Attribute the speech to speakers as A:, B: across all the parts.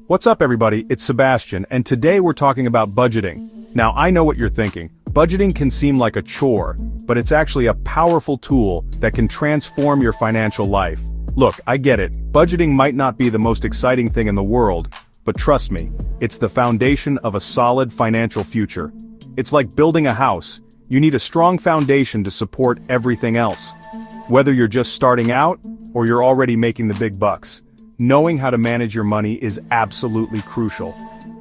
A: What's up everybody, it's Sebastian, and today we're talking about budgeting. Now I know what you're thinking, budgeting can seem like a chore, but it's actually a powerful tool that can transform your financial life. Look, I get it, budgeting might not be the most exciting thing in the world, but trust me, it's the foundation of a solid financial future. It's like building a house, you need a strong foundation to support everything else. Whether you're just starting out, or you're already making the big bucks. Knowing how to manage your money is absolutely crucial.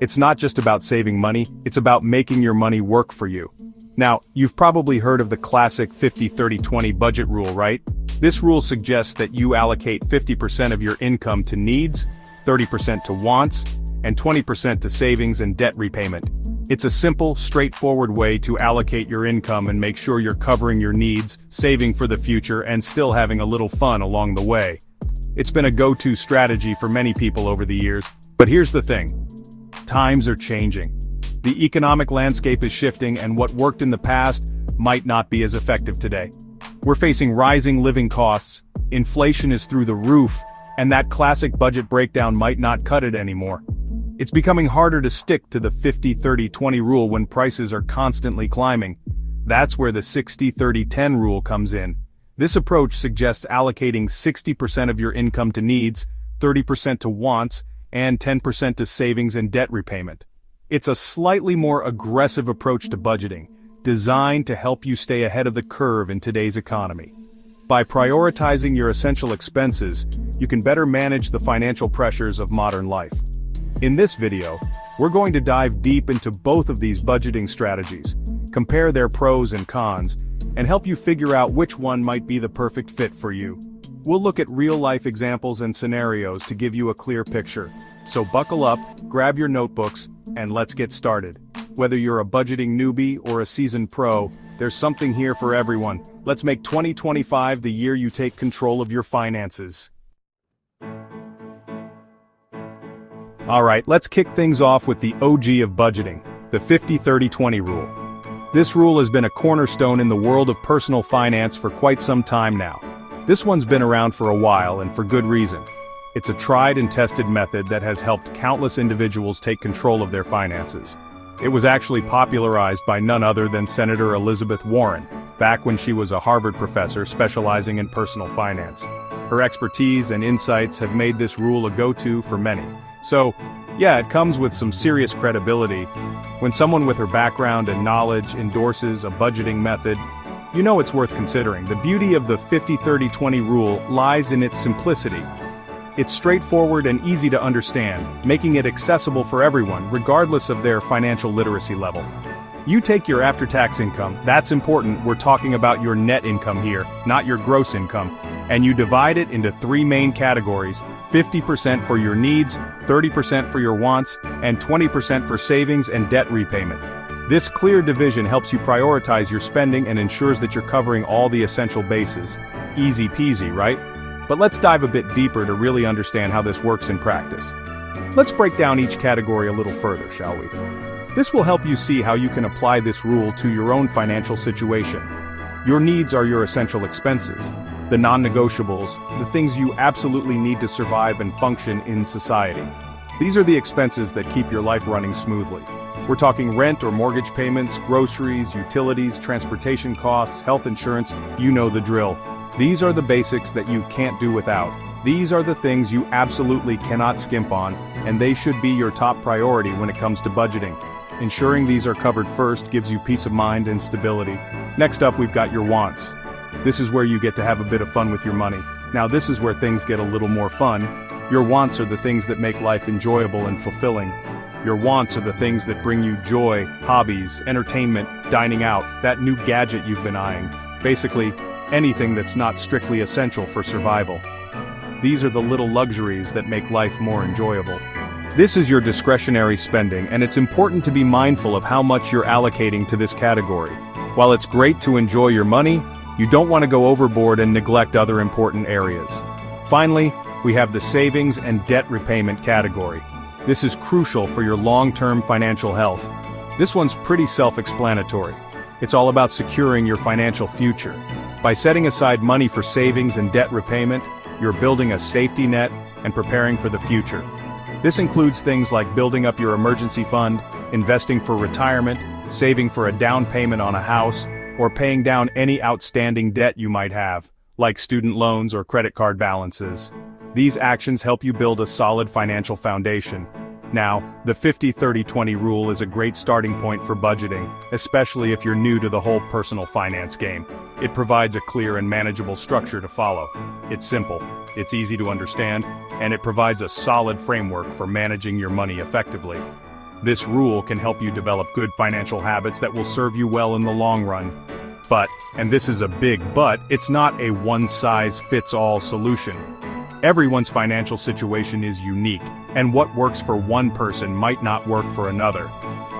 A: It's not just about saving money, it's about making your money work for you. Now, you've probably heard of the classic 50-30-20 budget rule, right? This rule suggests that you allocate 50% of your income to needs, 30% to wants, and 20% to savings and debt repayment. It's a simple, straightforward way to allocate your income and make sure you're covering your needs, saving for the future, and still having a little fun along the way. It's been a go-to strategy for many people over the years, but here's the thing. Times are changing. The economic landscape is shifting and what worked in the past might not be as effective today. We're facing rising living costs, inflation is through the roof, and that classic budget breakdown might not cut it anymore. It's becoming harder to stick to the 50-30-20 rule when prices are constantly climbing. That's where the 60-30-10 rule comes in. This approach suggests allocating 60% of your income to needs, 30% to wants, and 10% to savings and debt repayment. It's a slightly more aggressive approach to budgeting, designed to help you stay ahead of the curve in today's economy. By prioritizing your essential expenses, you can better manage the financial pressures of modern life. In this video, we're going to dive deep into both of these budgeting strategies, compare their pros and cons, and help you figure out which one might be the perfect fit for you. We'll look at real-life examples and scenarios to give you a clear picture. So buckle up, grab your notebooks, and let's get started. Whether you're a budgeting newbie or a seasoned pro, there's something here for everyone. Let's make 2025 the year you take control of your finances. Alright, let's kick things off with the OG of budgeting, the 50-30-20 rule. This rule has been a cornerstone in the world of personal finance for quite some time now. This one's been around for a while and for good reason. It's a tried and tested method that has helped countless individuals take control of their finances. It was actually popularized by none other than Senator Elizabeth Warren, back when she was a Harvard professor specializing in personal finance. Her expertise and insights have made this rule a go-to for many. So, yeah, it comes with some serious credibility. When someone with her background and knowledge endorses a budgeting method, you know it's worth considering. The beauty of the 50-30-20 rule lies in its simplicity. It's straightforward and easy to understand, making it accessible for everyone, regardless of their financial literacy level. You take your after-tax income, that's important, we're talking about your net income here, not your gross income, and you divide it into three main categories: 50% for your needs, 30% for your wants, and 20% for savings and debt repayment. This clear division helps you prioritize your spending and ensures that you're covering all the essential bases. Easy peasy, right? But let's dive a bit deeper to really understand how this works in practice. Let's break down each category a little further, shall we? This will help you see how you can apply this rule to your own financial situation. Your needs are your essential expenses, the non-negotiables, the things you absolutely need to survive and function in society. These are the expenses that keep your life running smoothly. We're talking rent or mortgage payments, groceries, utilities, transportation costs, health insurance, you know the drill. These are the basics that you can't do without. These are the things you absolutely cannot skimp on, and they should be your top priority when it comes to budgeting. Ensuring these are covered first gives you peace of mind and stability. Next up, we've got your wants. This is where you get to have a bit of fun with your money. Now this is where things get a little more fun. Your wants are the things that make life enjoyable and fulfilling. Your wants are the things that bring you joy, hobbies, entertainment, dining out, that new gadget you've been eyeing. Basically, anything that's not strictly essential for survival. These are the little luxuries that make life more enjoyable. This is your discretionary spending, and it's important to be mindful of how much you're allocating to this category. While it's great to enjoy your money, you don't want to go overboard and neglect other important areas. Finally, we have the savings and debt repayment category. This is crucial for your long-term financial health. This one's pretty self-explanatory. It's all about securing your financial future. By setting aside money for savings and debt repayment, you're building a safety net and preparing for the future. This includes things like building up your emergency fund, investing for retirement, saving for a down payment on a house, or paying down any outstanding debt you might have, like student loans or credit card balances. These actions help you build a solid financial foundation. Now, the 50-30-20 rule is a great starting point for budgeting, especially if you're new to the whole personal finance game. It provides a clear and manageable structure to follow. It's simple, it's easy to understand, and it provides a solid framework for managing your money effectively. This rule can help you develop good financial habits that will serve you well in the long run. But, and this is a big but, it's not a one-size-fits-all solution. Everyone's financial situation is unique, and what works for one person might not work for another.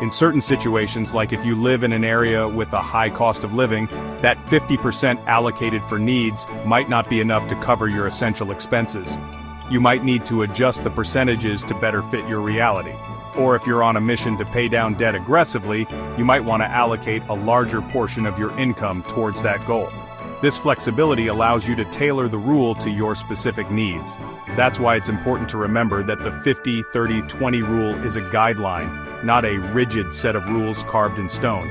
A: In certain situations, like if you live in an area with a high cost of living, that 50% allocated for needs might not be enough to cover your essential expenses. You might need to adjust the percentages to better fit your reality. Or if you're on a mission to pay down debt aggressively, you might want to allocate a larger portion of your income towards that goal. This flexibility allows you to tailor the rule to your specific needs. That's why it's important to remember that the 50-30-20 rule is a guideline, not a rigid set of rules carved in stone.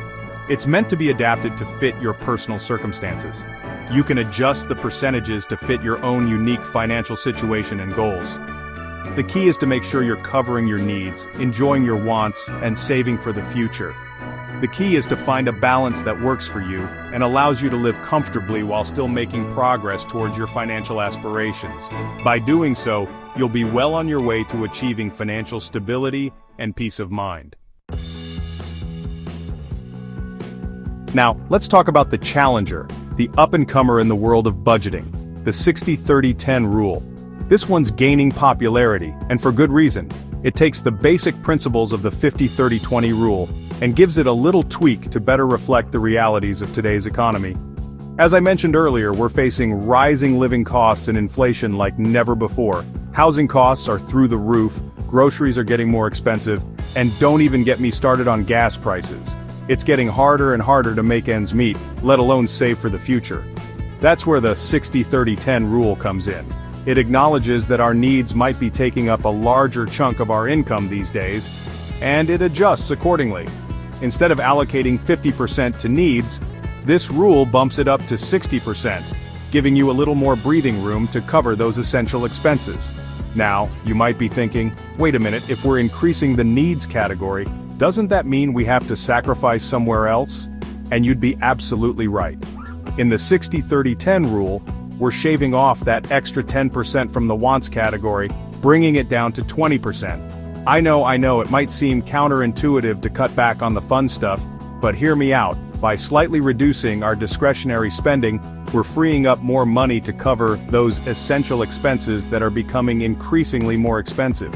A: It's meant to be adapted to fit your personal circumstances. You can adjust the percentages to fit your own unique financial situation and goals. The key is to make sure you're covering your needs, enjoying your wants, and saving for the future. The key is to find a balance that works for you and allows you to live comfortably while still making progress towards your financial aspirations. By doing so, you'll be well on your way to achieving financial stability and peace of mind. Now, let's talk about the challenger, the up-and-comer in the world of budgeting, the 60-30-10 rule. This one's gaining popularity, and for good reason. It takes the basic principles of the 50-30-20 rule and gives it a little tweak to better reflect the realities of today's economy. As I mentioned earlier, we're facing rising living costs and inflation like never before. Housing costs are through the roof, groceries are getting more expensive, and don't even get me started on gas prices. It's getting harder and harder to make ends meet, let alone save for the future. That's where the 60-30-10 rule comes in. It acknowledges that our needs might be taking up a larger chunk of our income these days, and it adjusts accordingly. Instead of allocating 50% to needs, this rule bumps it up to 60%, giving you a little more breathing room to cover those essential expenses. Now, you might be thinking, wait a minute, if we're increasing the needs category, doesn't that mean we have to sacrifice somewhere else? And you'd be absolutely right. In the 60-30-10 rule, we're shaving off that extra 10% from the wants category, bringing it down to 20%. I know, it might seem counterintuitive to cut back on the fun stuff, but hear me out. By slightly reducing our discretionary spending, we're freeing up more money to cover those essential expenses that are becoming increasingly more expensive.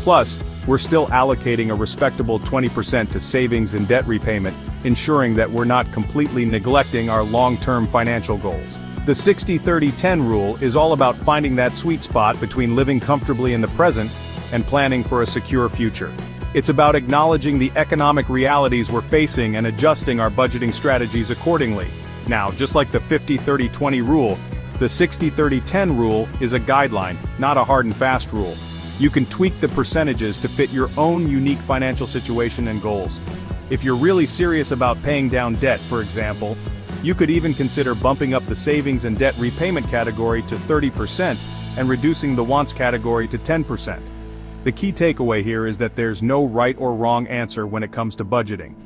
A: Plus, we're still allocating a respectable 20% to savings and debt repayment, ensuring that we're not completely neglecting our long-term financial goals. The 60-30-10 rule is all about finding that sweet spot between living comfortably in the present and planning for a secure future. It's about acknowledging the economic realities we're facing and adjusting our budgeting strategies accordingly. Now, just like the 50-30-20 rule, the 60-30-10 rule is a guideline, not a hard and fast rule. You can tweak the percentages to fit your own unique financial situation and goals. If you're really serious about paying down debt, for example, you could even consider bumping up the savings and debt repayment category to 30% and reducing the wants category to 10%. The key takeaway here is that there's no right or wrong answer when it comes to budgeting.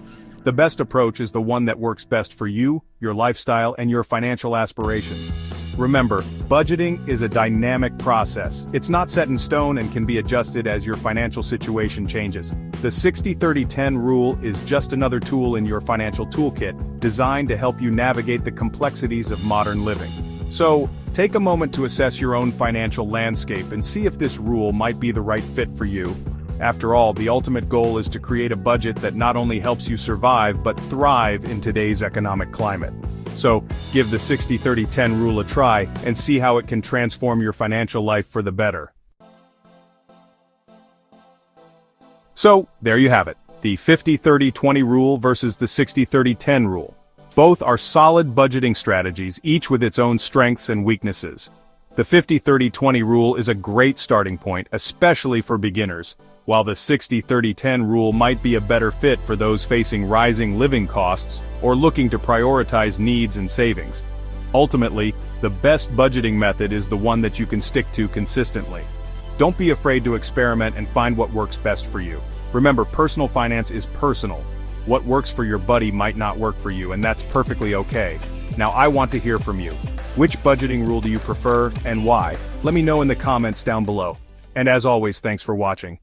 A: The best approach is the one that works best for you, your lifestyle, and your financial aspirations. Remember, budgeting is a dynamic process. It's not set in stone and can be adjusted as your financial situation changes. The 60-30-10 rule is just another tool in your financial toolkit, designed to help you navigate the complexities of modern living. So, take a moment to assess your own financial landscape and see if this rule might be the right fit for you. After all, the ultimate goal is to create a budget that not only helps you survive but thrive in today's economic climate. So, give the 60-30-10 rule a try and see how it can transform your financial life for the better. So, there you have it, the 50-30-20 rule versus the 60-30-10 rule. Both are solid budgeting strategies, each with its own strengths and weaknesses. The 50-30-20 rule is a great starting point, especially for beginners, while the 60-30-10 rule might be a better fit for those facing rising living costs or looking to prioritize needs and savings. Ultimately, the best budgeting method is the one that you can stick to consistently. Don't be afraid to experiment and find what works best for you. Remember, personal finance is personal. What works for your buddy might not work for you, and that's perfectly okay. Now I want to hear from you. Which budgeting rule do you prefer, and why? Let me know in the comments down below. And as always, thanks for watching.